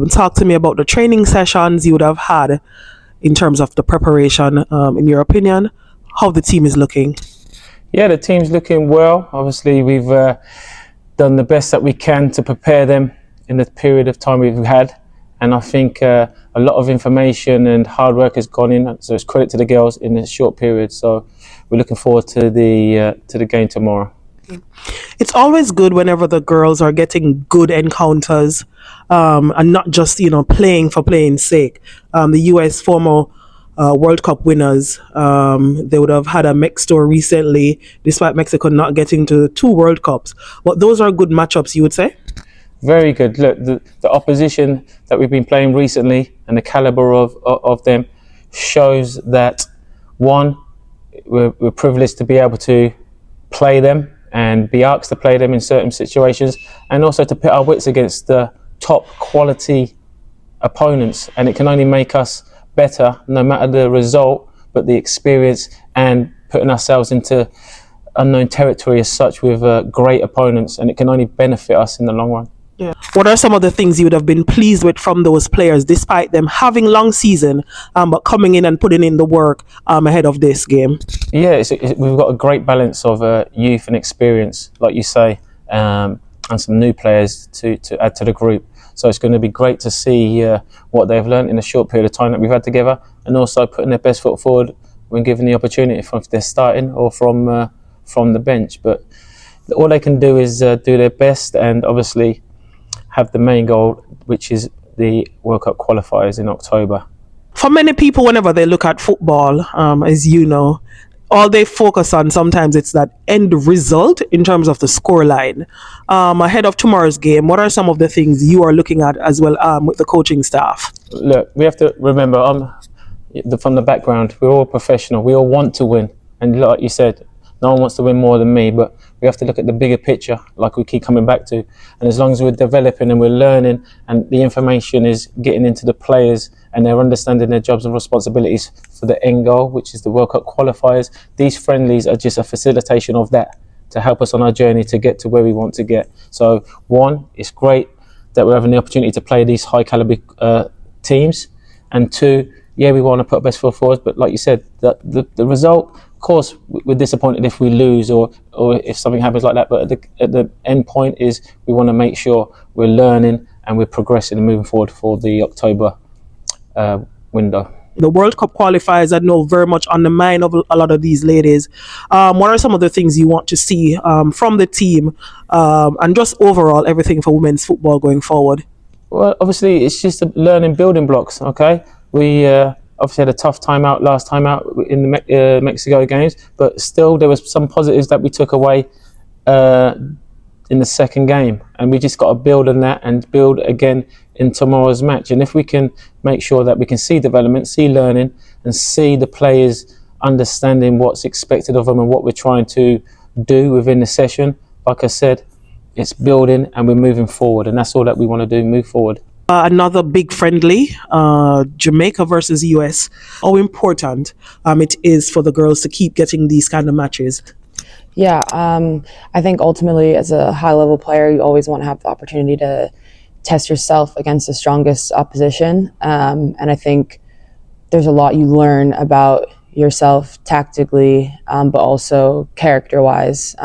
Talk to me about the training sessions you would have had in terms of the preparation, in your opinion, how the team is looking. Yeah, the team's looking well. Obviously, we've done the best that we can to prepare them in the period of time we've had. And I think a lot of information and hard work has gone in. So it's credit to the girls in this short period. So we're looking forward to the game tomorrow. It's always good whenever the girls are getting good encounters, and not just playing for playing's sake. The U.S. former World Cup winners, they would have had a mixed tour recently, despite Mexico not getting to 2 World Cups. But those are good matchups, you would say? Very good. Look, the opposition that we've been playing recently and the caliber of them shows that, one, we're privileged to be able to play them and be asked to play them in certain situations, and also to pit our wits against the top quality opponents. And it can only make us better, no matter the result, but the experience and putting ourselves into unknown territory as such with great opponents, and it can only benefit us in the long run. Yeah. What are some of the things you would have been pleased with from those players, despite them having long season, but coming in and putting in the work ahead of this game? Yeah, we've got a great balance of youth and experience, like you say, and some new players to add to the group. So it's going to be great to see what they've learned in the short period of time that we've had together, and also putting their best foot forward when given the opportunity, if they're starting or from the bench. But all they can do is do their best, and obviously have the main goal, which is the World Cup qualifiers in October. For many people, whenever they look at football, as you know, all they focus on sometimes it's that end result in terms of the scoreline. Ahead of tomorrow's game, what are some of the things you are looking at as well with the coaching staff? Look, we have to remember, from the background, we're all professional. We all want to win. And like you said, no one wants to win more than me, but we have to look at the bigger picture, like we keep coming back to. And as long as we're developing and we're learning and the information is getting into the players and they're understanding their jobs and responsibilities for the end goal, which is the World Cup qualifiers, these friendlies are just a facilitation of that to help us on our journey to get to where we want to get. So one, it's great that we're having the opportunity to play these high caliber teams. And two, yeah, we want to put our best foot forward, but like you said, the result, of course, we're disappointed if we lose or if something happens like that. But at the end point is we want to make sure we're learning and we're progressing and moving forward for the October window. The World Cup qualifiers, I know, very much on the mind of a lot of these ladies. What are some of the things you want to see from the team and just overall everything for women's football going forward? Well, obviously, it's just learning building blocks, okay? We obviously had a tough time out last time out in the Mexico games, but still there was some positives that we took away in the second game, and we just got to build on that and build again in tomorrow's match. And if we can make sure that we can see development, see learning, and see the players understanding what's expected of them and what we're trying to do within the session, like I said, it's building and we're moving forward, and that's all that we want to do, move forward. Another big friendly, Jamaica versus US. How important it is for the girls to keep getting these kind of matches? Yeah, I think ultimately as a high-level player, you always want to have the opportunity to test yourself against the strongest opposition. And I think there's a lot you learn about yourself tactically, but also character-wise,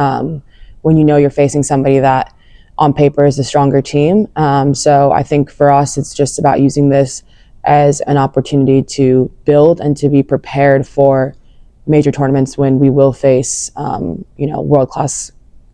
when you know you're facing somebody that on paper is a stronger team. So I think for us, it's just about using this as an opportunity to build and to be prepared for major tournaments when we will face,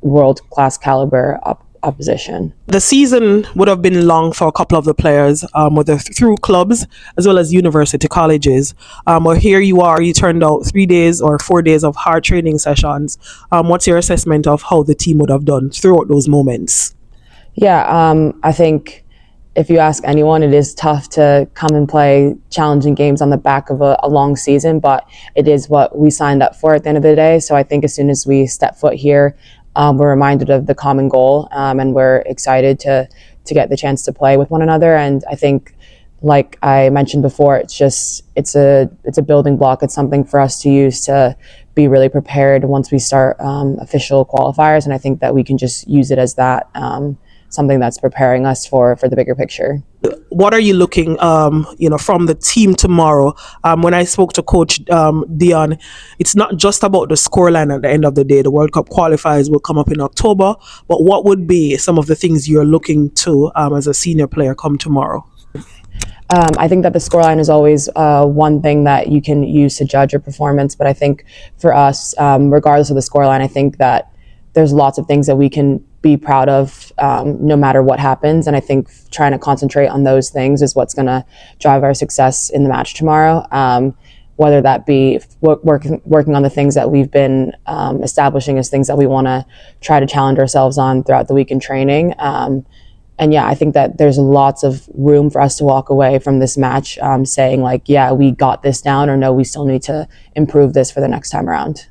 world-class caliber opposition. The season would have been long for a couple of the players, whether through clubs as well as university colleges. But here you are, you turned out 3 days or 4 days of hard training sessions. What's your assessment of how the team would have done throughout those moments? Yeah, I think if you ask anyone, it is tough to come and play challenging games on the back of a long season, but it is what we signed up for at the end of the day. So I think as soon as we step foot here, we're reminded of the common goal, and we're excited to get the chance to play with one another. And I think, like I mentioned before, it's a building block. It's something for us to use to be really prepared once we start official qualifiers. And I think that we can just use it as that something that's preparing us for the bigger picture. What are you looking, from the team tomorrow? When I spoke to Coach Dion, it's not just about the scoreline at the end of the day. The World Cup qualifiers will come up in October, but what would be some of the things you're looking to as a senior player come tomorrow? I think that the scoreline is always one thing that you can use to judge your performance. But I think for us, regardless of the scoreline, I think that there's lots of things that we can be proud of no matter what happens. And I think trying to concentrate on those things is what's going to drive our success in the match tomorrow. Whether that be working on the things that we've been establishing as things that we want to try to challenge ourselves on throughout the week in training. And yeah, I think that there's lots of room for us to walk away from this match saying like, yeah, we got this down, or no, we still need to improve this for the next time around.